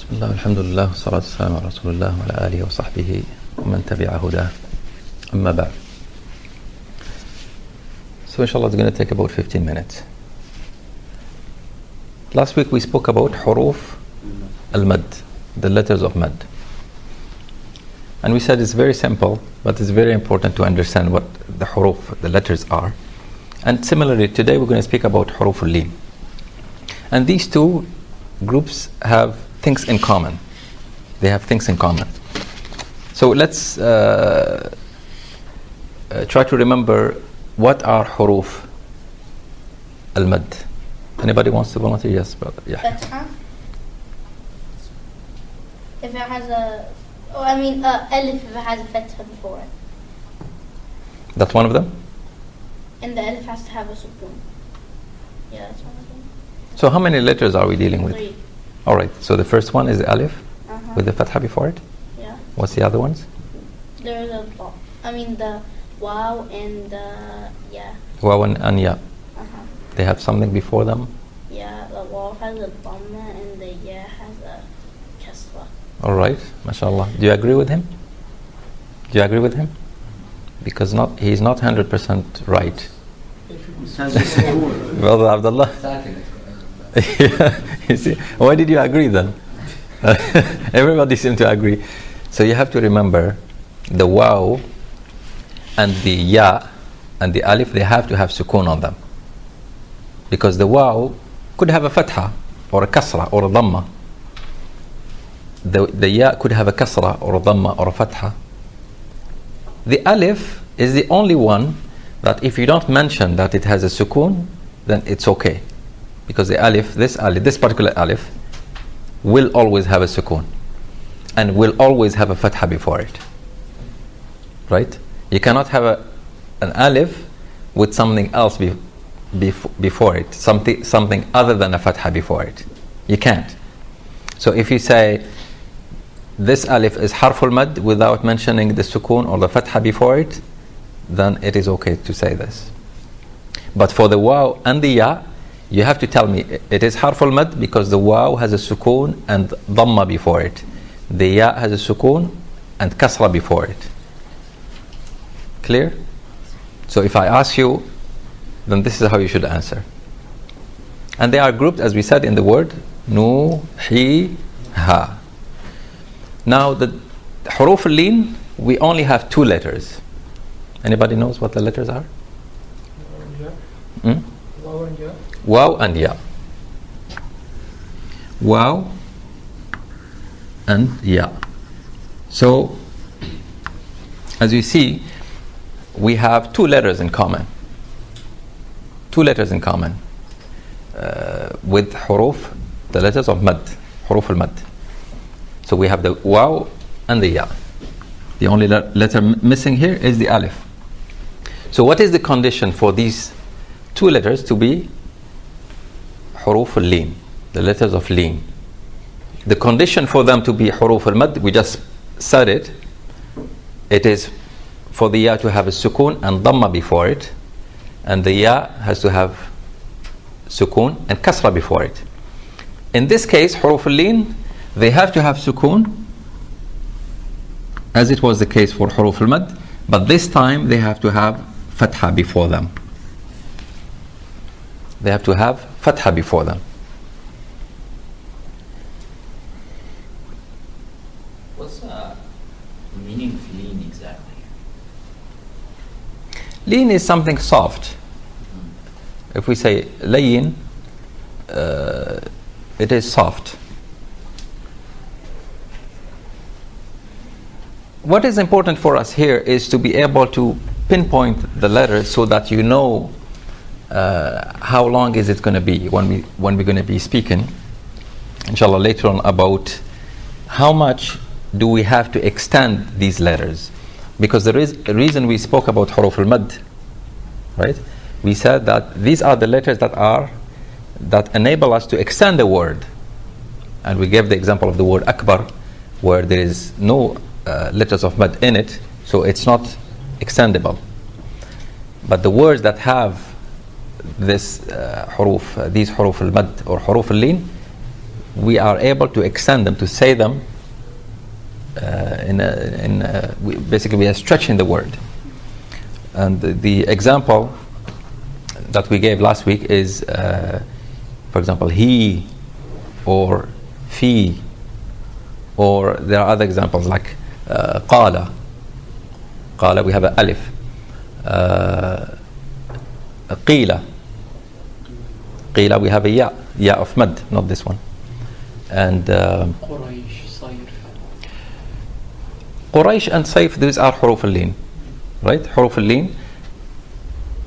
بسم الله والحمد لله والصلاة والسلام على رسول الله وعلى آله وصحبه ومن تبع هداه أما بعد. So inshallah it's going to take about 15 minutes. Last week we spoke about huruf al-mad, the letters of mad. And we said it's very simple, but it's very important to understand what the huruf, the letters are. And similarly today we're going to speak about huruf al-leen. And these two groups have things in common. They have things in common. So let's try to remember what are huruf al-mad. Anybody wants to volunteer? Yes, brother. Yeah. Fatha. If it has a, alif if it has a fatha before it. That's one of them? And the alif has to have a sukoon. Yeah, that's one of them. So how many letters are we dealing with? 3. Alright, so the first one is alif with the fatha before it. Yeah. What's the other ones? There's the waw and the ya. Waw and ya. They have something before them? Yeah, the waw has a dhamma and the ya has a kasra. Alright, mashallah. Do you agree with him? Do you agree with him? Because he's not 100% right. Brother Abdullah. Yeah, you see, why did you agree then? Everybody seemed to agree. So you have to remember the waw and the ya and the alif, they have to have sukoon on them. Because the waw could have a fatha or a kasra or a dhamma. The ya could have a kasra or a dhamma or a fatha. The alif is the only one that if you don't mention that it has a sukoon, then it's okay. Because the alif, this particular alif, will always have a sukoon and will always have a fatha before it. Right? You cannot have an alif with something else before it, something other than a fatha before it. You can't. So if you say this alif is harful mad without mentioning the sukoon or the fatha before it, then it is okay to say this. But for the waw and the ya, you have to tell me it is harful mad because the waw has a sukoon and dhamma before it. The ya has a sukoon and kasra before it. Clear? So if I ask you, then this is how you should answer. And they are grouped, as we said, in the word nu, hi, ha. Now the huruf al-leen, we only have 2 letters. Anybody knows what the letters are? Waw and ya. Waw and ya. So, as you see, we have 2 letters in common. 2 letters in common with huruf, the letters of mad, huruf al-mad. So we have the waw and the ya. The only letter missing here is the alif. So what is the condition for these 2 letters to be huruf al-leen, the letters of leen? The condition for them to be huruf al-mad, we just said it. It is for the ya to have a sukoon and dhamma before it, and the ya has to have sukoon and kasra before it. In this case, huruf al-leen, they have to have sukoon, as it was the case for huruf al-mad, but this time they have to have fatha before them. They have to have fatha before them. What's the meaning of leen exactly? Leen is something soft. If we say lein, it is soft. What is important for us here is to be able to pinpoint the letters so that you know how long is it going to be when we're going to be speaking, inshallah, later on, about how much do we have to extend these letters. Because there is a reason we spoke about huruf al-mad, right? We said that these are the letters that enable us to extend the word. And we gave the example of the word akbar, where there is no letters of mad in it, so it's not extendable. But the words that have this these huruf al-mad or huruf al-leen, we are able to extend them, to say them basically we are stretching the word. And the example that we gave last week is, for example, he or fi, or there are other examples like qala. Qala, we have an alif. Qila. Qila, we have a ya of mad, not this one. And Quraysh and Sayf, these are huruf al-lein, right? Huruf al-lein.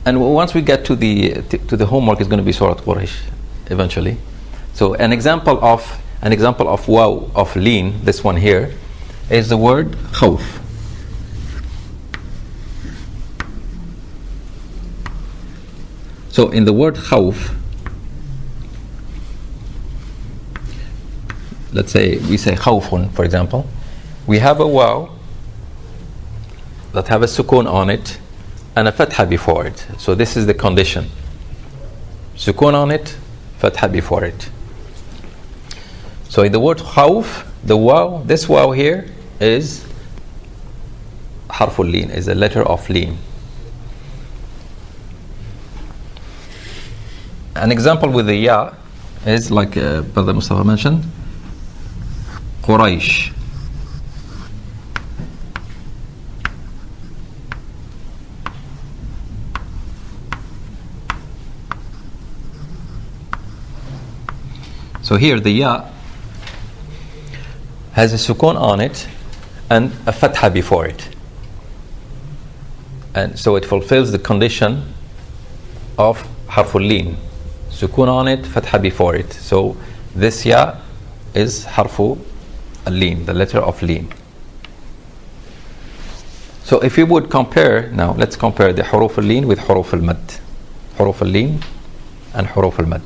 And once we get to the homework, it's going to be Surah Quraysh eventually. So an example of waw of lean, this one here, is the word khawf. So in the word khawf, let's say we say khawfun, for example, we have a waw that have a sukoon on it and a fatha before it. So this is the condition. Sukoon on it, fatha before it. So in the word khawf, the waw, this waw here is harful lean, is a letter of lean. An example with the ya is like Brother Mustafa mentioned, Quraysh. So here the ya has a sukoon on it and a fatha before it. And so it fulfills the condition of harful lean. Sukoon on it, fatha before it. So this ya is harfu al-lean, the letter of lean. So if you would compare, now let's compare the huruf al-lean with huruf al-mad. Huruf al-lean and huruf al-mad.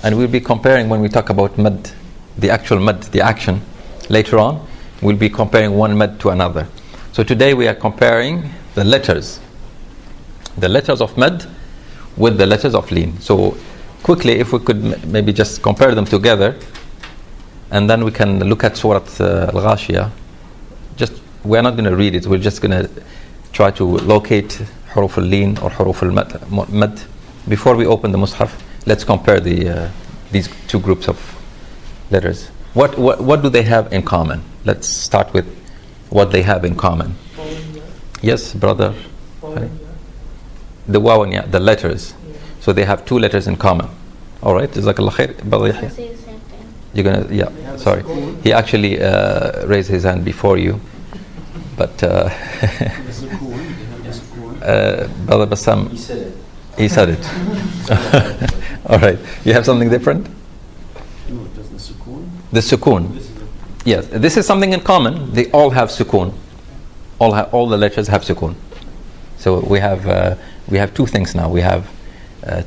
And we'll be comparing when we talk about mad, the actual mad, the action. Later on, we'll be comparing one mad to another. So today we are comparing the letters of mad with the letters of lean. So quickly, if we could maybe just compare them together, and then we can look at Surah Al-Ghashiyah. Just, we're not going to read it, we're just going to try to locate huruf al-lean or huruf al-mad. Before we open the Mus'haf, let's compare these two groups of letters. What do they have in common? Let's start with what they have in common. Yes, brother. The waw and ya, the letters. So they have two letters in common. All right, Jazakallah khair. Brother Yahya. You're gonna, yeah. Sorry, he actually raised his hand before you, but Brother Bassam. He said it. All right. You have something different? No, it does the sukoon. The sukoon. Yes. This is something in common. They all have sukoon. All the letters have sukoon. So we have two things now. We have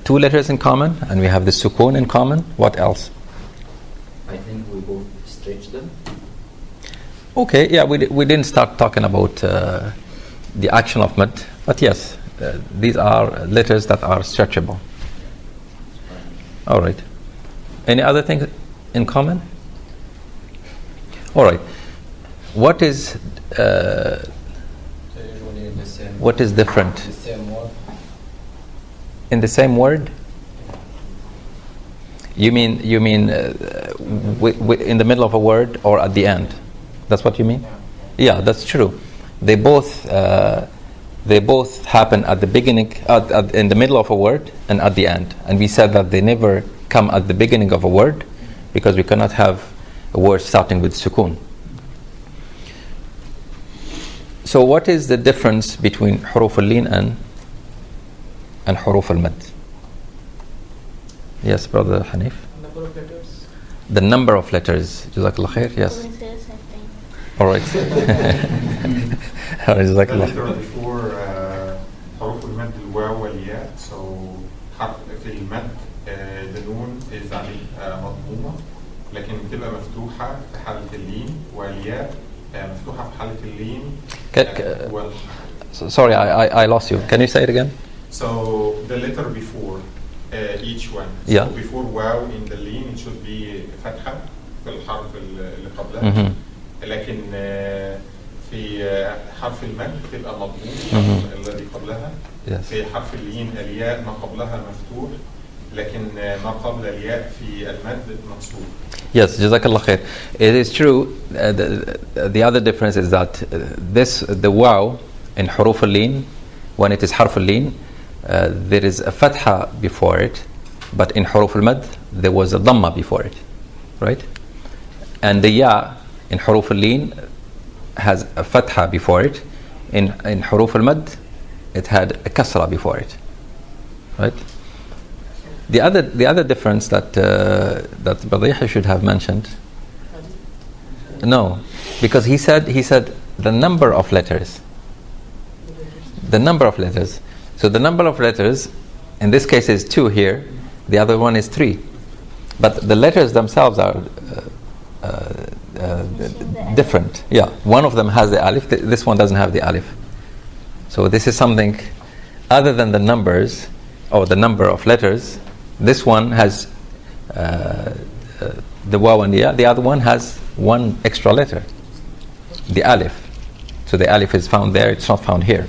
two letters in common, and we have the sukoon in common. What else? I think we both stretch them. Okay. Yeah. We didn't start talking about the action of mad, but yes. These are letters that are stretchable. All right. Any other things in common? All right. What is different? The same word. In the same word? You mean in the middle of a word or at the end? That's what you mean? Yeah, that's true. They both happen at the beginning, in the middle of a word, and at the end. And we said that they never come at the beginning of a word because we cannot have a word starting with sukoon. So what is the difference between huruf al-lean and huruf al-mad? Yes, Brother Hanif? Number of letters. The number of letters. Jazakallah khair. Yes. All right. The letter before حروف المد الواو والياء. So حرف في المد the نون is مضمومة لكن بتبقى مفتوحة في حالة اللين والياء مفتوحة في حالة اللين. Sorry, I lost you. Can you say it again? So the letter before each one. Yeah. So before واو in the lean it should be فتحة في الحرف اللي قبلها. لكن في حرف المد تبقى مضموم الذي قبلها. في حرف اللين الياء ما قبلها مفتوح لكن ما قبل الياء في المد مكسور. Yes, Jazakallah khair. It is true. The other difference is that the waw in huruf al-lin, when it is harf al-lin, there is a fatha before it, but in huruf al-mad there was a dhamma before it, right? And the ya in huruf al-lin has a fatha before it. In huruf al-mad it had a kasra before it, right? The other difference that Badih should have mentioned. No, because he said the number of letters. The number of letters. So the number of letters in this case is 2 here. The other one is 3. But the letters themselves are different. Yeah, one of them has the alif. This one doesn't have the alif. So this is something other than the numbers or the number of letters. This one has the waw and the ya. The other one has one extra letter, the alif. So the alif is found there. It's not found here.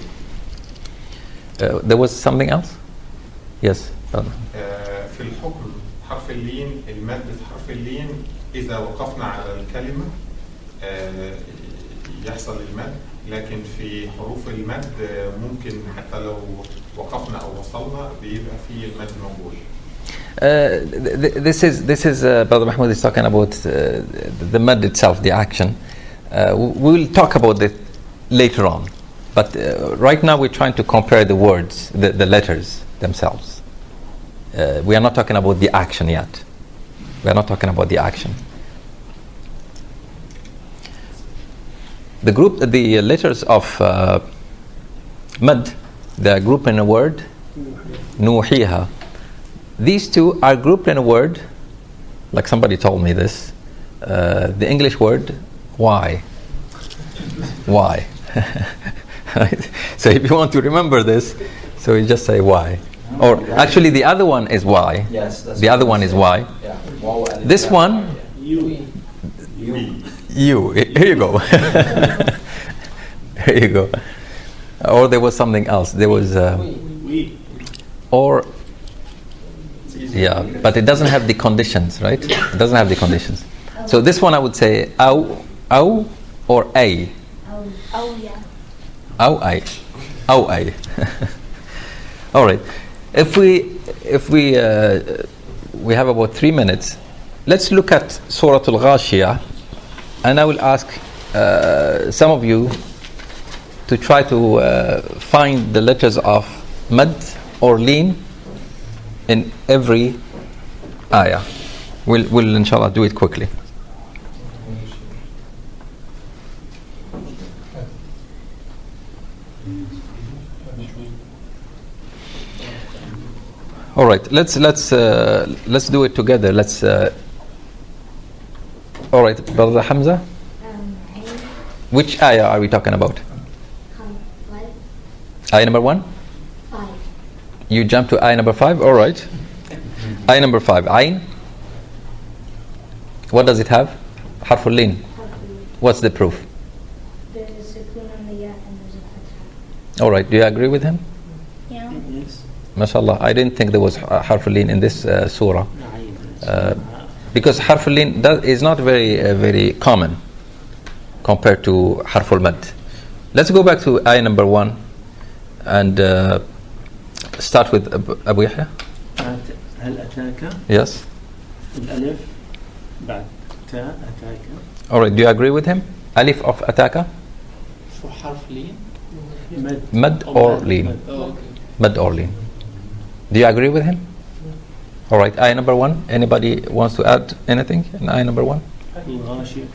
There was something else? Yes. في الحكم حرف اللين المد في حرف اللين إذا وقفنا على الكلمة يحصل المد لكن في حروف المد ممكن حتى لو وقفنا أو وصلنا بيبقى فيه المد موجود. This is Brother Mahmoud is talking about the mud itself, the action. We'll talk about it later on, but right now we're trying to compare the words, the letters themselves. We are not talking about the action yet. We are not talking about the action. The letters of mud, they are grouped in a word, nuhiha. These two are grouped in a word, like somebody told me this, the English word, why. Why. Right? So if you want to remember this, so you just say why. Or actually the other one is why. Yes. The other one is why. Yeah. This one, you. Here you go. Here you go. Or there was something else. There was or. Yeah, but it doesn't have the conditions, right? It doesn't have the conditions. So this one I would say aw or a. Aw ay. Aw ay. All right. If we have about 3 minutes, let's look at Surah Al-Ghashiyah, and I will ask some of you to try to find the letters of mad or leen in every ayah. We'll inshallah do it quickly. All right, let's do it together. Let's. All right, Brother Hamza. Which ayah are we talking about? 5. Ayah number 1. 5. You jump to ayah number 5. All right. Ayah number 5. Ayn. What does it have? Harful leen. What's the proof? There's a sukoon on the ya and there's a fatha. All right. Do you agree with him? Yeah. Yes. MashaAllah. I didn't think there was harful leen in this surah. Because harful leen is not very common compared to harful mad. Let's go back to ayah number 1 and start with Abu Yahya. هل أتاك Yes. الألف بعد تاء أتاك. All right. Do you agree with him? Alif of ataka? For harf leen? Mad or leen? Oh, okay. Mad or leen. Do you agree with him? All right. Ayah number 1. Anybody wants to add anything in ayah number 1? الغاشية.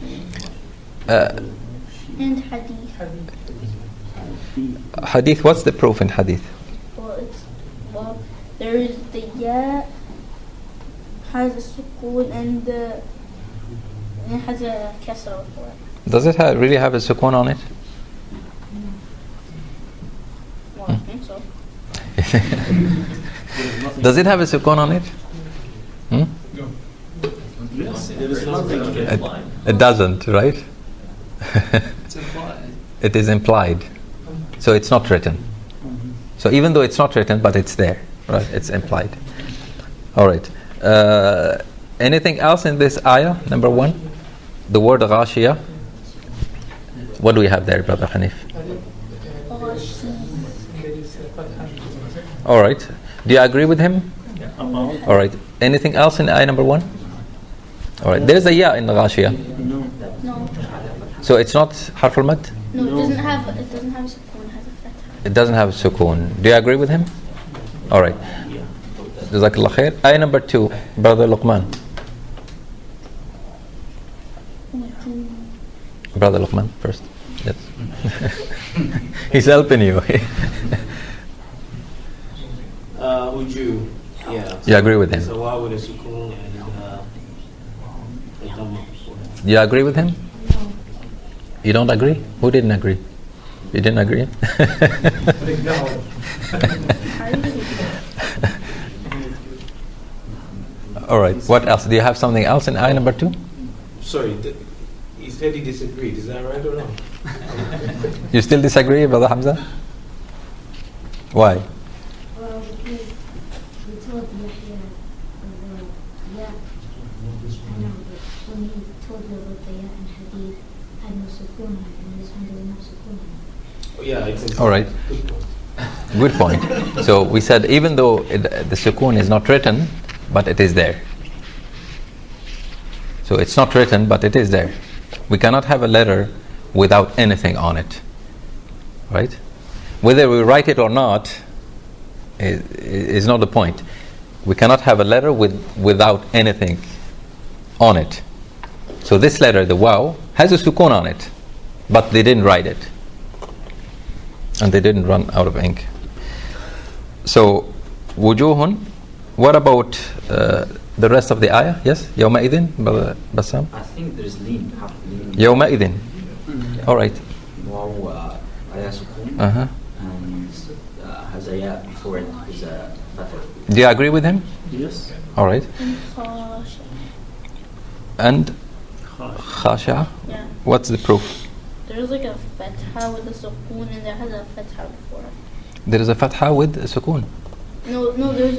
And hadith. Hadith. What's the proof in hadith? Well, there is the ya has a sukoon and it has a kasra before it. Does it really have a sukoon on it? Well, I think so. There's nothing. Does it have a sukun on it? Hmm? Yes, there is nothing. It doesn't, right? It's implied. It is implied. So it's not written. So even though it's not written, but it's there, right? It's implied. All right. Anything else in this ayah, number 1? The word ghashiyah. What do we have there, Brother Hanif? All right. Do you agree with him? About? All right. Anything else in ayah number 1? All right. There's a ya in the ghashiyah. No. No. So it's not harf al-mad? No, it doesn't have a sukun, it has a fatha. It doesn't have a sukoon. Do you agree with him? All right. Yeah. Jazakallah khair. Ayah number 2, Brother Luqman. Brother Luqman first. Yes. He's helping you. Would you? Yeah. You agree with him? So why would a sukoon and a dhamma? Do you agree with him? You don't agree? Who didn't agree? You didn't agree? All right. What else? Do you have something else in ayah number 2? Sorry, he said he disagreed. Is that right or not? You still disagree, Brother Hamza? Why? Well, because we told Yahya about Ya. I know, but when he told you about the Ya and Hadith had no sukoon on it, and this one doesn't have sukoon on it. Oh, yeah, it's All right. Good point. So we said even though the sukoon is not written, but it is there. So it's not written, but it is there. We cannot have a letter without anything on it. Right? Whether we write it or not is not the point. We cannot have a letter without anything on it. So this letter, the waw, has a sukoon on it, but they didn't write it. And they didn't run out of ink. So, wujuhun. What about the rest of the ayah? Yes? Yawma idin, Brother Bassam? I think there's lean, half lean. Yawma idin. All right. Wow, ayah sukun. Uh-huh. And has a ya before it is a fatha. Do you agree with him? Yes. All right. And khash. And Khash. khasha? Yeah. What's the proof? There's like a fatha with a sukun and there has a fatha before it. There is a fatha with a sukoon. No, there's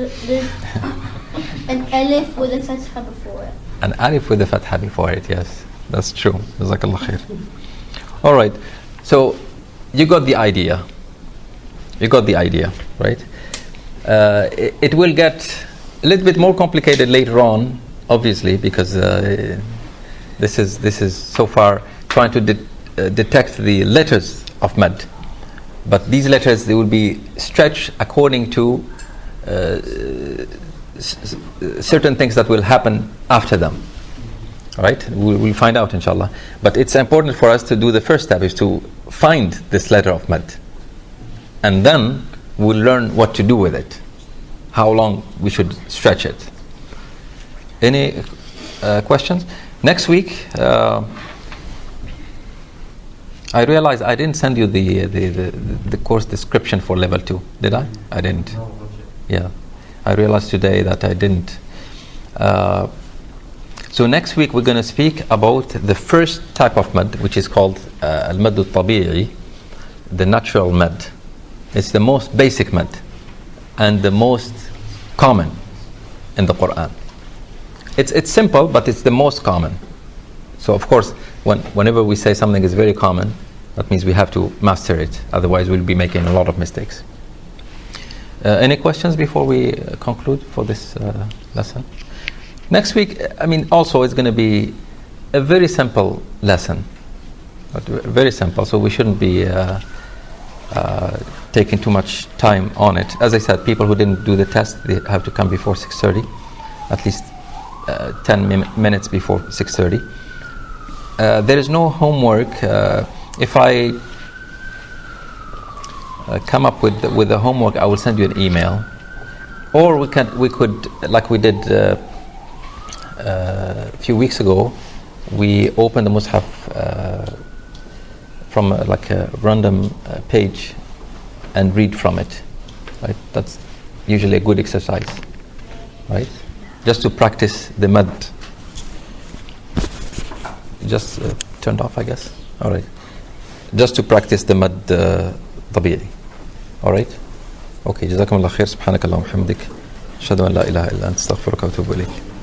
an alif with a fatha before it. An alif with a fatha before it, yes. That's true. Jazakallah khair. All right. So, you got the idea. You got the idea, right? It will get a little bit more complicated later on, obviously, because this is so far trying to detect the letters of mad. But these letters, they will be stretched according to certain things that will happen after them. Right? We'll find out, inshallah. But it's important for us to do the first step, is to find this letter of mad. And then we'll learn what to do with it. How long we should stretch it. Any questions? Next week, I realized I didn't send you the course description for level 2. Did I? I didn't. Yeah. I realized today that I didn't. So next week we're going to speak about the first type of mad, which is called al-mad al-tabi'i, the natural mad. It's the most basic mad and the most common in the Quran. It's simple, but it's the most common. So of course, whenever we say something is very common, that means we have to master it. Otherwise, we'll be making a lot of mistakes. Any questions before we conclude for this lesson? Next week, also it's going to be a very simple lesson. But very simple, so we shouldn't be taking too much time on it. As I said, people who didn't do the test, they have to come before 6:30, at least 10 minutes before 6:30. There is no homework. If I come up with the homework, I will send you an email, or we could, like we did a few weeks ago, we opened the Mus'haf from like a random page and read from it. Right? usually a good exercise, right? Just to practice the mad. Just turned off, I guess. All right. Just to practice the mad طبيعي. All right. Okay. جزاكم الله خير. سبحانك اللهم وبحمدك. أشهد أن لا إله إلا أنت. أستغفرك وأتوب إليك.